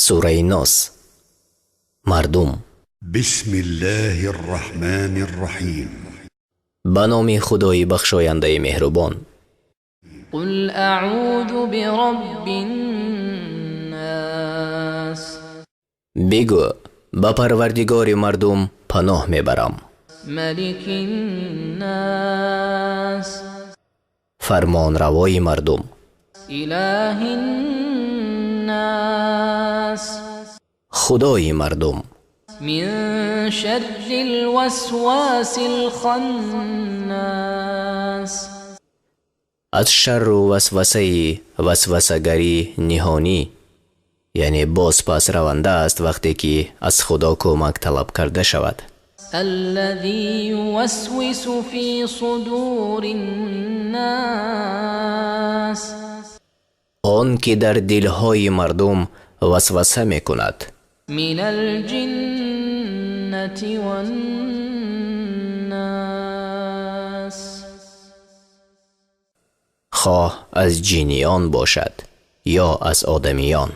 سوره ناس. مردم. بسم الله الرحمن الرحیم. به نام خدای بخشاینده مهربان. قل اعوذ برب الناس. بگو به پروردگار مردم پناه میبرم. ملک الناس. فرمان روای مردم. اله الناس. خدای مردم. من شر الوسواس الخناس. از شر و وسوسه‌گری نهانی، یعنی باز پس رونده است وقتی که از خدا کمک طلب کرده شود. الذي يوسوس في صدور الناس. آن که در دلهای مردم وسوسه می کند. من الجنة والناس. خواه از جینیان باشد یا از آدمیان.